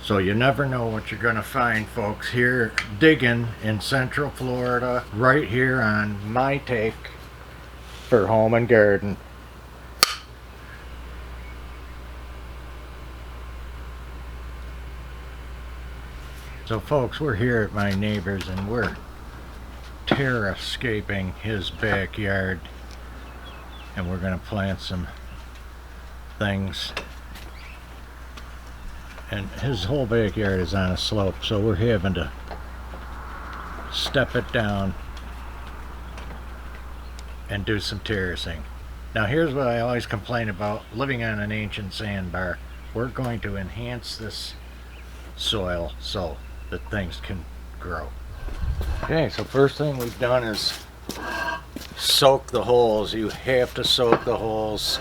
So you never know what you're gonna find, folks, here digging in Central Florida, right here on my take for home and garden. So folks, we're here at my neighbor's and we're terrascaping his backyard, and we're gonna plant some things. And his whole backyard is on a slope, so we're having to step it down and do some terracing. Now here's what I always complain about living on an ancient sandbar. We're going to enhance this soil so that things can grow. Okay, so first thing we've done is soak the holes. You have to soak the holes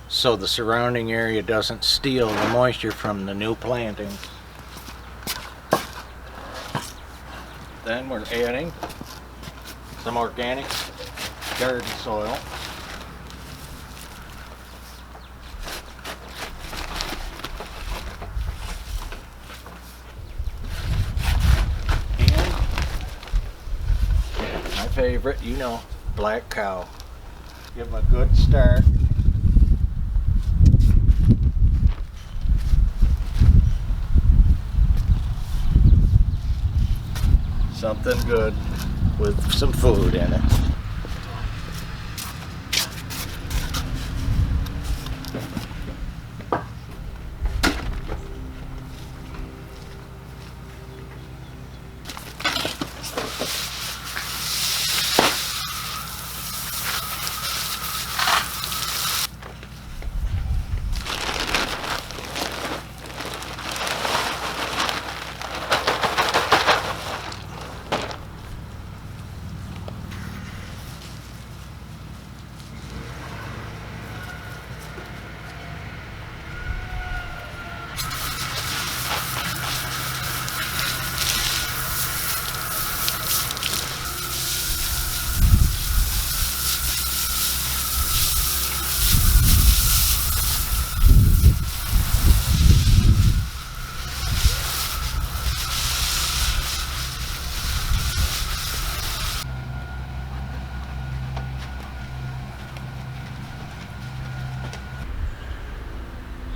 so the surrounding area doesn't steal the moisture from the new plantings. Then we're adding some organic garden soil. And my favorite, you know, black cow. Give them a good start. Something good with some food in it.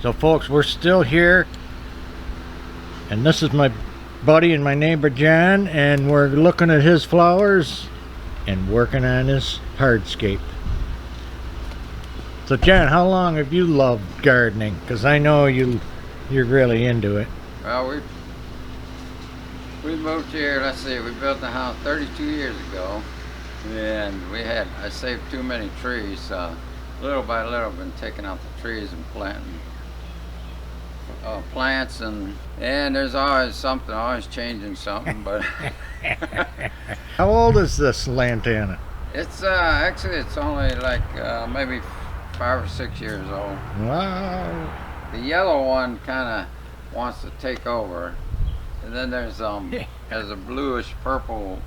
So folks, we're still here, and this is my buddy and my neighbor John, and we're looking at his flowers and working on his hardscape. So John, how long have you loved gardening? Because I know you're really into it. Well, we moved here, let's see, we built the house 32 years ago, and I saved too many trees. Little by little I've been taking out the trees and planting plants, and there's always something, always changing something. But how old is this lantana? It's actually it's only like maybe 5 or 6 years old. Wow. The yellow one kind of wants to take over, and then there's a bluish purple,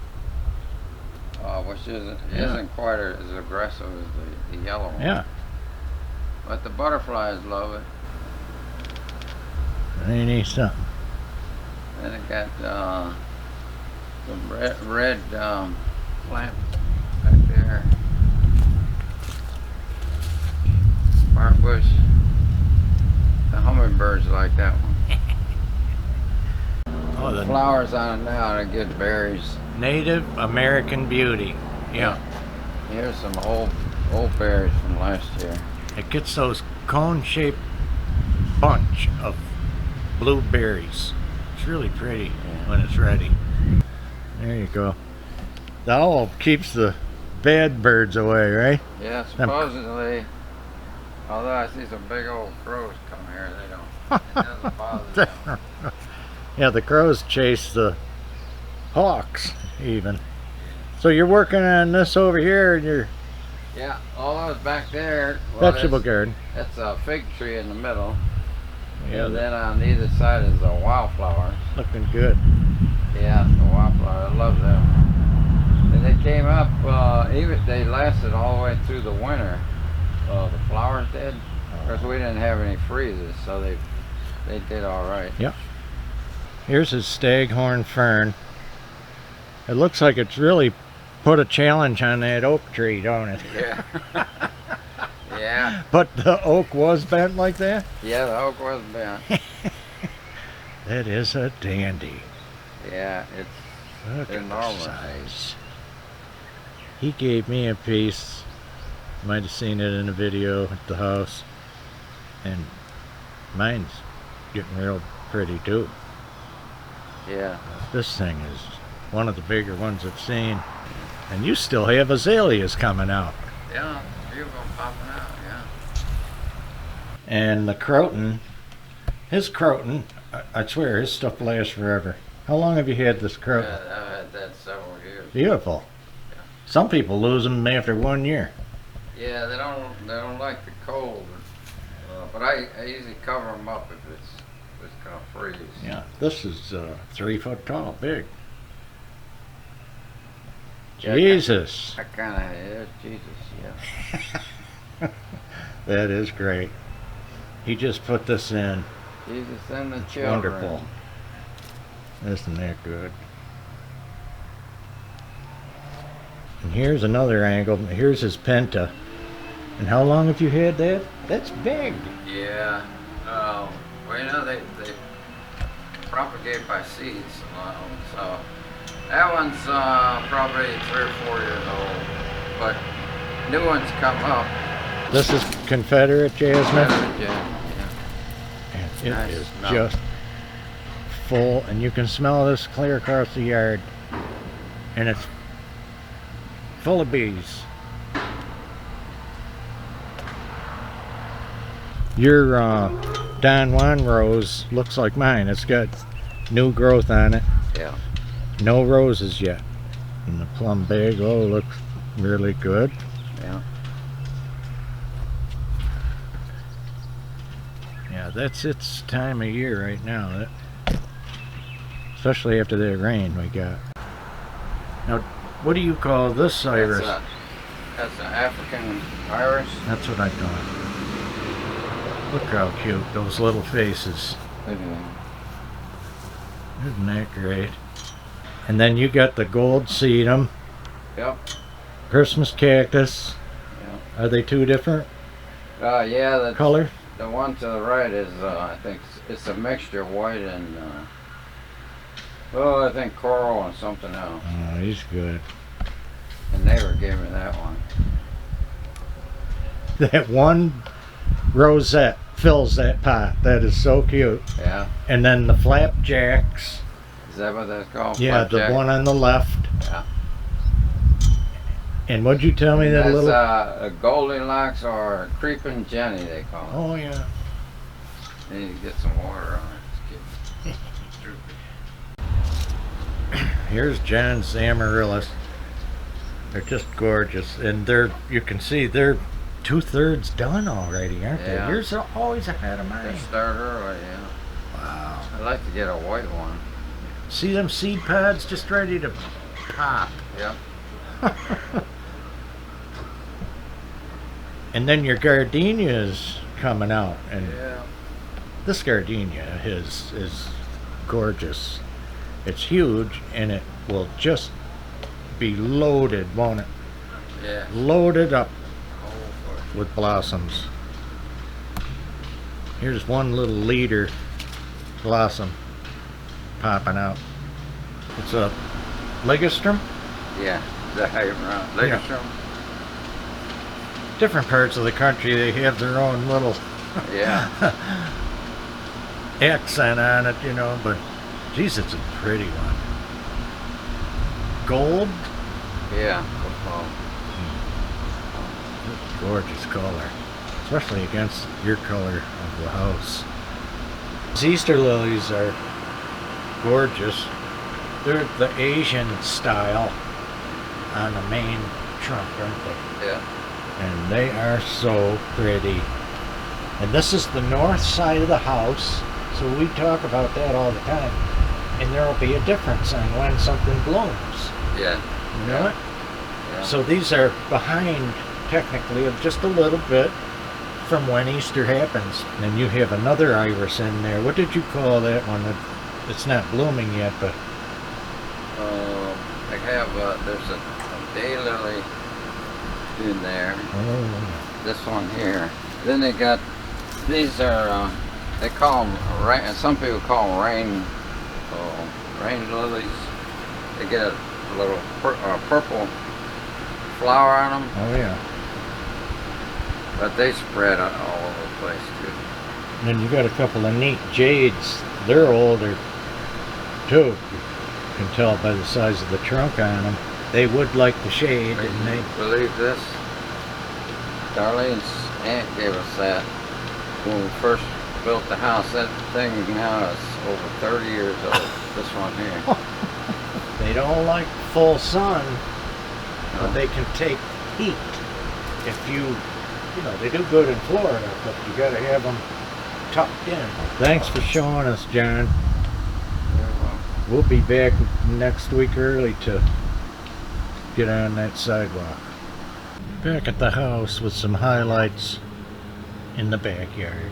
which isn't quite as aggressive as the yellow one. Yeah. But the butterflies love it. They need something. Then it got the red plant back there. Barkbush. The hummingbirds like that one. Oh, the flowers on it now to get berries. Native American Beauty. Yeah. Here's some old berries from last year. It gets those cone-shaped bunch of blueberries. It's really pretty when it's ready. There you go. The owl keeps the bad birds away, right? Yeah, supposedly. Although I see some big old crows come here, it doesn't bother them. Yeah, the crows chase the hawks even. So you're working on this over here, and you're all those back there. Well, vegetable garden. That's a fig tree in the middle. Yeah, and then on either side is the wildflowers. Looking good. Yeah, the wildflowers. I love them. And they came up, they lasted all the way through the winter. The flowers did. Of course, we didn't have any freezes, so they did all right. Yep. Here's his staghorn fern. It looks like it's really put a challenge on that oak tree, don't it? Yeah. Yeah. But the oak was bent like that? Yeah, the oak was bent. That is a dandy. Yeah, it's Look at the enormous. size. He gave me a piece. Might have seen it in a video at the house. And mine's getting real pretty too. Yeah. This thing is one of the bigger ones I've seen. And you still have azaleas coming out. Yeah, a few of them popping out, yeah. And the croton, his croton, I swear his stuff lasts forever. How long have you had this croton? Yeah, I've had that several years. Beautiful. Yeah. Some people lose them after 1 year. Yeah, they don't like the cold, but I usually cover them up if it's gonna freeze. Yeah, this is 3 foot tall, big. Yeah, Jesus. I kind of, yeah, Jesus, yeah. That is great. He just put this in. Jesus and the It's children. wonderful. Isn't that good? And here's another angle. Here's his penta. And how long have you had that? That's big. Yeah. Well, you know, they propagate by seeds a lot of them, so that one's probably 3 or 4 years old, but new ones come up. This is Confederate jasmine. Yeah. And it Nice is smell. just full, and you can smell this clear across the yard. And it's full of bees. Your Don Juan rose looks like mine. It's got new growth on it. Yeah. No roses yet. And the plum bagel looks really good. Yeah. Yeah, that's its time of year right now. Especially after that rain we got. Now, what do you call this iris? That's an African iris. That's what I thought. Look how cute, those little faces. Isn't that great? And then you got the gold sedum, Yep. Christmas cactus. Yeah. Are they two different Yeah. That's, color? the one to the right is, I think it's a mixture of white and, I think coral and something else. Oh, he's good. And neighbor gave me that one. That one rosette fills that pot. That is so cute. Yeah. And then the flapjacks. Is that what that's called? Yeah, Flapjack? the one on the left. Yeah. And what'd you tell me that That's little? a Goldilocks or Creeping Jenny, they call it. Oh yeah. You need to get some water on it. It's droopy. Here's John's Amaryllis. They're just gorgeous, and you can see they're 2/3 done already, aren't Yeah. they? Yours are always ahead of mine. They start early, yeah. Wow. I'd like to get a white one. See them seed pods just ready to pop. Yep. And then your gardenia's coming out, and Yeah. this gardenia is gorgeous. It's huge, and it will just be loaded, won't it? Yeah. Loaded up Oh, boy. with blossoms. Here's one little leader blossom popping out. It's a ligustrum. Yeah. Is that how you pronounce it? Yeah. Ligustrum? Different parts of the country, they have their own little Yeah. accent on it, you know, but geez, it's a pretty one. Gold, Yeah. Oh. gorgeous color, especially against your color of the house. These Easter lilies are gorgeous. They're the Asian style on the main trunk, aren't they? Yeah. And they are so pretty. And this is the north side of the house, so we talk about that all the time. And there will be a difference on when something blooms. Yeah. You know it? Yeah. So these are behind, technically, of just a little bit from when Easter happens. And you have another iris in there. What did you call that one? It's not blooming yet, but They have, there's a daylily in there. This one here. Then they got, these are, they call them, some people call them rain lilies. They get a little purple flower on them. oh yeah. But they spread all over the place too. And then you got a couple of neat jades. They're older too. You can tell by the size of the trunk on them. They would like the shade, and they believe this? Darlene's aunt gave us that when we first built the house. That thing now is over 30 years old. This one here. they don't like full sun, but they can take heat. If you know, they do good in Florida, but you got to have them tucked in. Thanks for showing us, John. We'll be back next week early to get on that sidewalk. Back at the house with some highlights in the backyard.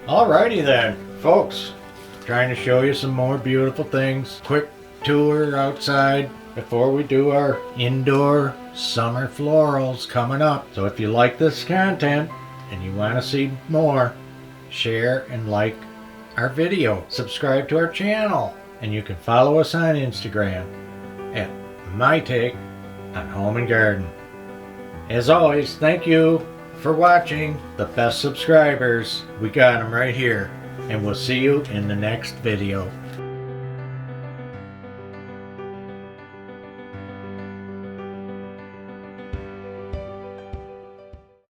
Alrighty then, folks. Trying to show you some more beautiful things. Quick tour outside before we do our indoor summer florals coming up. So if you like this content and you want to see more, share and like our video. Subscribe to our channel. And you can follow us on Instagram at My Take on Home and Garden. As always, thank you for watching. The best subscribers, we got them right here. And we'll see you in the next video.